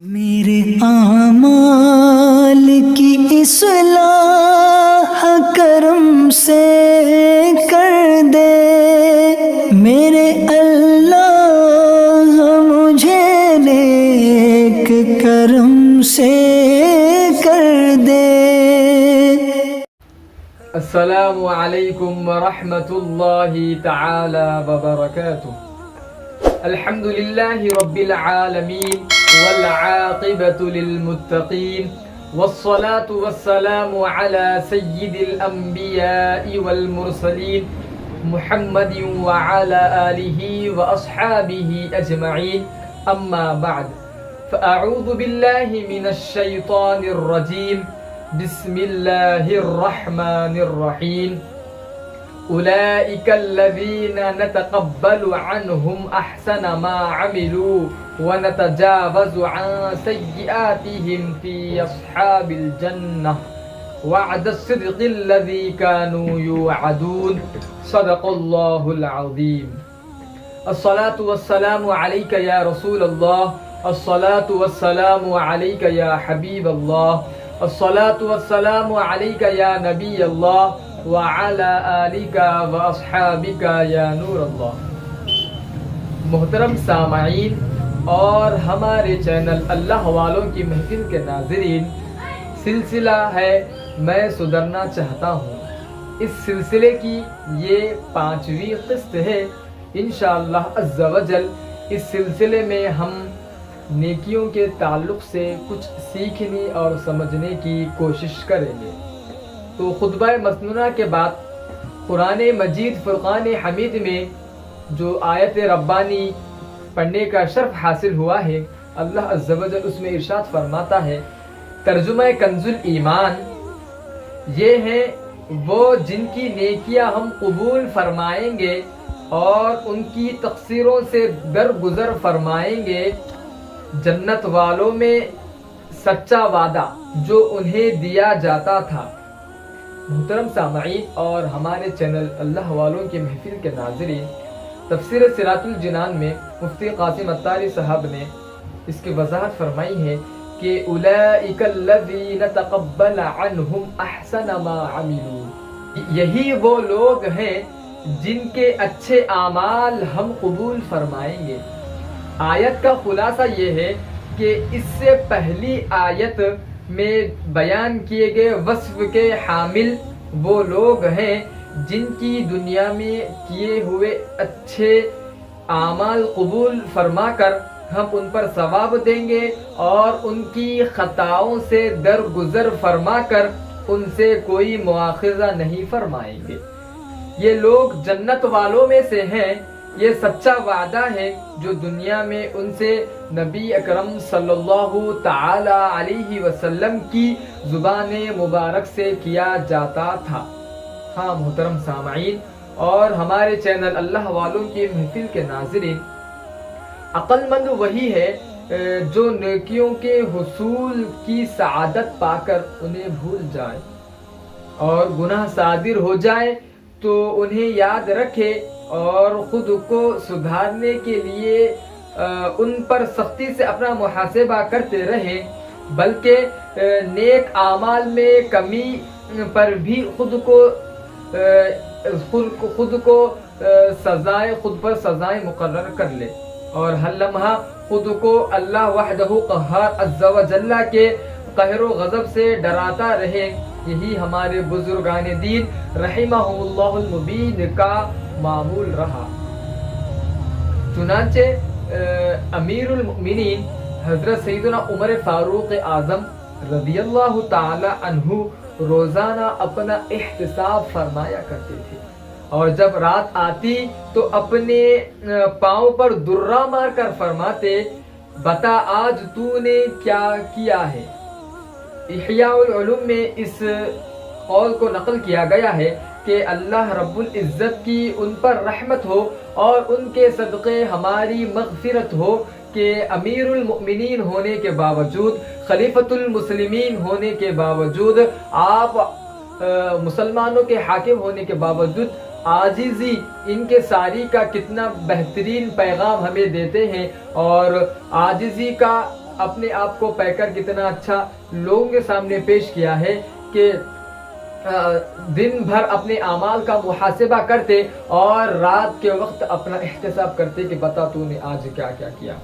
میرے اعمال کی اصلاح کرم سے کر دے، میرے اللہ مجھے نیک کرم سے کر دے۔ السلام علیکم ورحمۃ اللہ تعالی وبرکاتہ۔ الحمد للہ رب العالمین والعاقبۃ للمتقین والصلاة والسلام على سید الانبیاء والمرسلین محمد وعلى آلہ واصحابہ اجمعین، اما بعد فاعوذ باللہ من الشیطان الرجیم، بسم اللہ الرحمن الرحیم۔ أولئك الذين نتقبل عنهم أحسن ما عملوا ونتجاوز عن سيئاتهم في أصحاب الجنة وعد الصدق الذي كانوا يوعدون، صدق الله العظيم۔ الصلاة والسلام عليك يا رسول الله، الصلاة والسلام عليك يا حبيب الله، الصلاة والسلام عليك يا نبي الله وعلى آلِكَ وَأَصْحَابِكَ يَا نور اللہ۔ محترم سامعین اور ہمارے چینل اللہ والوں کی محفل کے ناظرین، سلسلہ ہے میں سدھرنا چاہتا ہوں۔ اس سلسلے کی یہ 5ویں قسط ہے۔ انشاءاللہ عز و جل اس سلسلے میں ہم نیکیوں کے تعلق سے کچھ سیکھنے اور سمجھنے کی کوشش کریں گے۔ تو خطبہ مسنونہ کے بعد قرآن مجید فرقان حمید میں جو آیت ربانی پڑھنے کا شرف حاصل ہوا ہے، اللہ عز و جل اس میں ارشاد فرماتا ہے، ترجمہ کنز الایمان، یہ ہیں وہ جن کی نیکیاں ہم قبول فرمائیں گے اور ان کی تقصیروں سے درگزر فرمائیں گے، جنت والوں میں سچا وعدہ جو انہیں دیا جاتا تھا۔ محترم سامعین اور ہمارے چینل اللہ والوں کی محفل کے ناظرین، تفسیر صراط الجنان میں مفتی قاسم عطاری صاحب نے اس کی وضاحت فرمائی ہے کہ اولئک الذین تقبل عنہم احسن ما عملوا، یہی وہ لوگ ہیں جن کے اچھے اعمال ہم قبول فرمائیں گے۔ آیت کا خلاصہ یہ ہے کہ اس سے پہلی آیت میں بیان کیے گئے وصف کے حامل وہ لوگ ہیں جن کی دنیا میں کیے ہوئے اچھے اعمال قبول فرما کر ہم ان پر ثواب دیں گے اور ان کی خطاؤں سے درگزر فرما کر ان سے کوئی مواخذہ نہیں فرمائیں گے۔ یہ لوگ جنت والوں میں سے ہیں۔ یہ سچا وعدہ ہے جو دنیا میں ان سے نبی اکرم صلی اللہ تعالی علیہ وسلم کی زبان مبارک سے کیا جاتا تھا۔ ہاں محترم سامعین اور ہمارے چینل اللہ والوں کی محفل کے ناظرین، عقل مند وہی ہے جو نیکیوں کے حصول کی سعادت پا کر انہیں بھول جائے اور گناہ صادر ہو جائے تو انہیں یاد رکھے اور خود کو سدھارنے کے لیے ان پر سختی سے اپنا محاسبہ کرتے رہے، بلکہ نیک اعمال میں کمی پر بھی خود پر سزائیں مقرر کر لے اور ہر لمحہ خود کو اللہ وحدہ قہار عز و جل کے قہر و غضب سے ڈراتا رہے۔ یہی ہمارے بزرگان دین رحمہ اللہ المبین کا معمول رہا۔ چنانچہ امیر المؤمنین حضرت سیدنا عمر فاروق اعظم رضی اللہ تعالی عنہ روزانہ اپنا احتساب فرمایا کرتے تھے، اور جب رات آتی تو اپنے پاؤں پر درہ مار کر فرماتے، بتا آج تو نے کیا کیا ہے۔ احیاء العلوم میں اس قول کو نقل کیا گیا ہے کہ اللہ رب العزت کی ان پر رحمت ہو اور ان کے صدقے ہماری مغفرت ہو کہ امیر المؤمنین ہونے کے باوجود، خلیفۃ المسلمین ہونے کے باوجود، آپ مسلمانوں کے حاکم ہونے کے باوجود عاجزی ان کے ساری کا کتنا بہترین پیغام ہمیں دیتے ہیں، اور عاجزی کا اپنے آپ کو پے کر کتنا اچھا لوگوں کے سامنے پیش کیا ہے کہ دن بھر اپنے اعمال کا محاسبہ کرتے اور رات کے وقت اپنا احتساب کرتے کہ بتا تو نے آج کیا کیا کیا.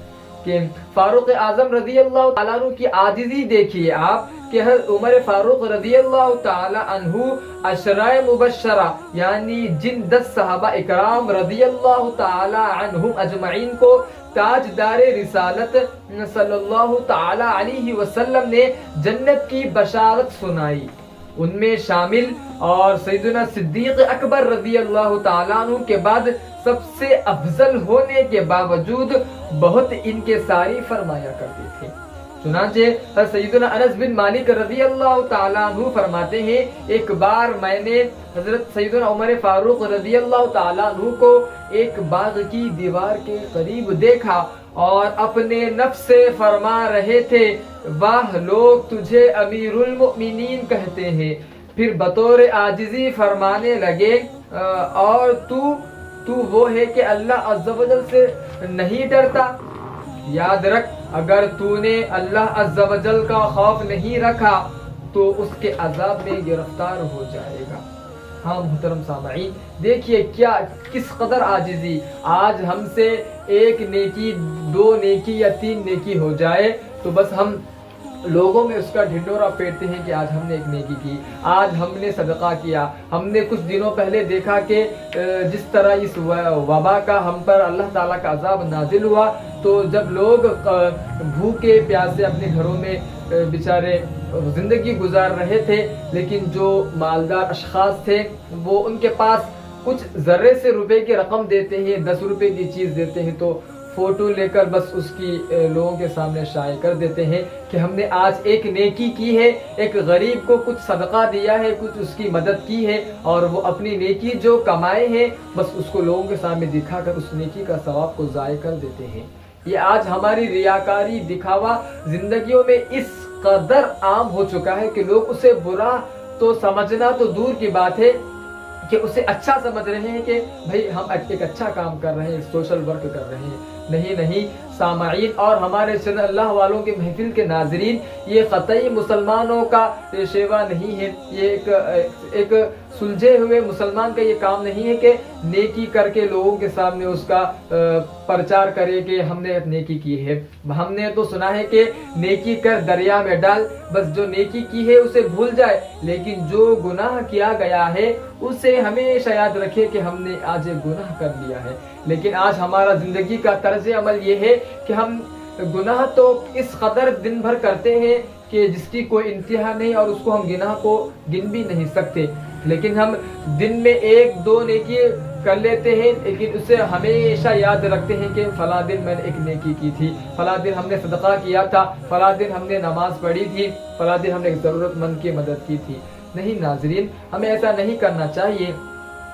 کہ فاروق اعظم رضی اللہ تعالیٰ عنہ کی عاجزی دیکھیے آپ کہ عمر فاروق رضی اللہ تعالیٰ عنہ عشرۂ مبشرہ یعنی جن 10 صحابہ اکرام رضی اللہ تعالیٰ عنہم اجمعین کو تاجدار رسالت صلی اللہ تعالیٰ علیہ وسلم نے جنت کی بشارت سنائی، ان میں شامل اور سیدنا صدیق اکبر رضی اللہ تعالیٰ عنہ کے بعد سب سے افضل ہونے کے باوجود بہت انکساری فرمایا کرتے تھے. چنانچہ سیدنا انس بن مالک رضی اللہ تعالیٰ عنہ فرماتے ہیں ایک بار میں نے حضرت سیدنا عمر فاروق رضی اللہ تعالیٰ عنہ کو ایک باغ کی دیوار کے قریب دیکھا اور اپنے نفس سے فرما رہے تھے واہ لوگ تجھے امیر المؤمنین کہتے ہیں. پھر بطور عاجزی فرمانے لگے اور تو وہ ہے کہ اللہ عز و جل سے نہیں ڈرتا. یاد رکھ اگر تو نے اللہ عز و جل کا خوف نہیں رکھا تو اس کے عذاب میں گرفتار ہو جائے گا. ہاں محترم سامعین دیکھیے کس قدر عاجزی. آج ہم سے ایک نیکی 2 نیکی یا 3 نیکی ہو جائے تو بس ہم لوگوں میں اس کا ڈھنڈورا پیٹتے ہیں کہ آج ہم نے ایک نیکی کی، آج ہم نے صدقہ کیا. ہم نے کچھ دنوں پہلے دیکھا کہ جس طرح اس وبا کا ہم پر اللہ تعالیٰ کا عذاب نازل ہوا تو جب لوگ بھوکے پیاسے اپنے گھروں میں بیچارے زندگی گزار رہے تھے، لیکن جو مالدار اشخاص تھے وہ ان کے پاس کچھ ذرے سے روپے کی رقم دیتے ہیں، 10 روپے کی چیز دیتے ہیں تو فوٹو لے کر بس اس کی لوگوں کے سامنے شائع کر دیتے ہیں کہ ہم نے آج ایک نیکی کی ہے، ایک غریب کو کچھ صدقہ دیا ہے، کچھ اس کی مدد کی ہے، اور وہ اپنی نیکی جو کمائے ہیں بس اس کو لوگوں کے سامنے دکھا کر اس نیکی کا ثواب کو ضائع کر دیتے ہیں. یہ آج ہماری ریاکاری دکھاوا زندگیوں میں اس قدر عام ہو چکا ہے کہ لوگ اسے برا تو سمجھنا تو دور کی بات ہے کہ اسے اچھا سمجھ رہے ہیں کہ بھئی ہم ایک اچھا کام کر رہے ہیں، سوشل ورک کر رہے ہیں. نہیں سامعین اور ہمارے چند اللہ والوں کے محفل کے ناظرین، یہ قطعی مسلمانوں کا شیوا نہیں ہے، یہ ایک سلجھے ہوئے مسلمان کا یہ کام نہیں ہے کہ نیکی کر کے لوگوں کے سامنے اس کا پرچار کرے کہ ہم نے نیکی کی ہے. ہم نے تو سنا ہے کہ نیکی کر دریا میں ڈال، بس جو نیکی کی ہے اسے بھول جائے، لیکن جو گناہ کیا گیا ہے اسے ہمیشہ یاد رکھے کہ ہم نے آج گناہ کر لیا ہے. لیکن آج ہمارا زندگی کا طرز عمل یہ ہے کہ ہم گناہ تو اس قدر دن بھر کرتے ہیں کہ جس کی کوئی انتہا نہیں، اور اس کو ہم گناہ کو گن بھی نہیں سکتے. لیکن ہم دن میں 1-2 نیکی کر لیتے ہیں، لیکن اسے ہمیشہ یاد رکھتے ہیں کہ فلاں دن میں نے ایک نیکی کی تھی، فلاں دن ہم نے صدقہ کیا تھا، فلاں دن ہم نے نماز پڑھی تھی، فلاں دن ہم نے ایک ضرورت مند کی مدد کی تھی. نہیں ناظرین، ہمیں ایسا نہیں کرنا چاہیے.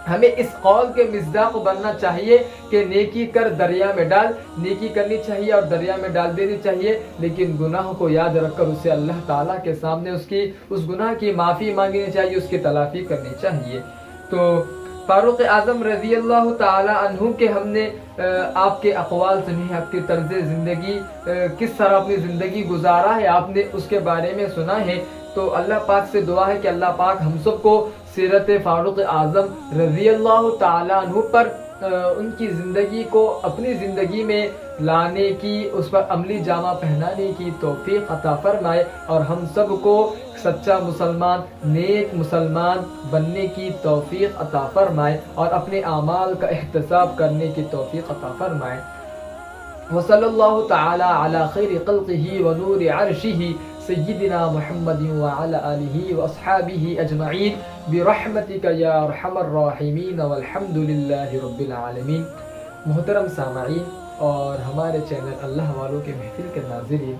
ہمیں اس قول کے مصداق بننا چاہیے کہ نیکی کر دریا میں ڈال، نیکی کرنی چاہیے اور دریا میں ڈال دینی چاہیے، لیکن گناہ کو یاد رکھ کر اسے اللہ تعالیٰ کے سامنے اس گناہ کی معافی مانگنی چاہیے، اس کی تلافی کرنی چاہیے. تو فاروق اعظم رضی اللہ تعالی عنہ کے ہم نے آپ کے اقوال سنی، آپ کے طرز زندگی کس طرح اپنی زندگی گزارا ہے آپ نے اس کے بارے میں سنا ہے. تو اللہ پاک سے دعا ہے کہ اللہ پاک ہم سب کو سیرت فاروق اعظم رضی اللہ تعالی عنہ پر ان کی زندگی کو اپنی زندگی میں لانے کی، اس پر عملی جامہ پہنانے کی توفیق عطا فرمائے، اور ہم سب کو سچا مسلمان، نیک مسلمان بننے کی توفیق عطا فرمائے، اور اپنے اعمال کا احتساب کرنے کی توفیق عطا فرمائے. وصلی اللہ تعالی علی خیر خلقہ ونور عرشہ سیدنا محمد وعلى آلہ واصحابہ اجمعین برحمتک یا ارحم الراحمین والحمد للہ رب العالمین. محترم سامعین اور ہمارے چینل اللہ والوں کے محفل کے ناظرین،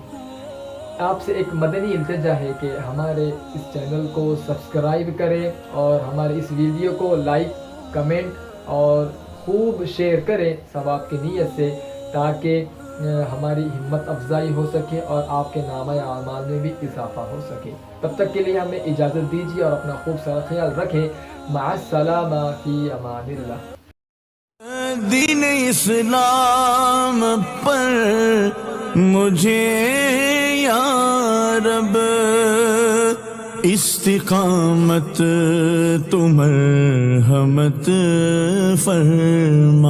آپ سے ایک مدنی التجا ہے کہ ہمارے اس چینل کو سبسکرائب کریں اور ہمارے اس ویڈیو کو لائک، کمنٹ اور خوب شیئر کریں ثواب کی نیت سے، تاکہ ہماری ہمت افزائی ہو سکے اور آپ کے نامہ اعمال میں بھی اضافہ ہو سکے. تب تک کے لیے ہمیں اجازت دیجیے اور اپنا خوب سارا خیال رکھیں. مع السلامہ فی امان اللہ. دین اسلام پر مجھے رب استقامت تو مرحمت فرما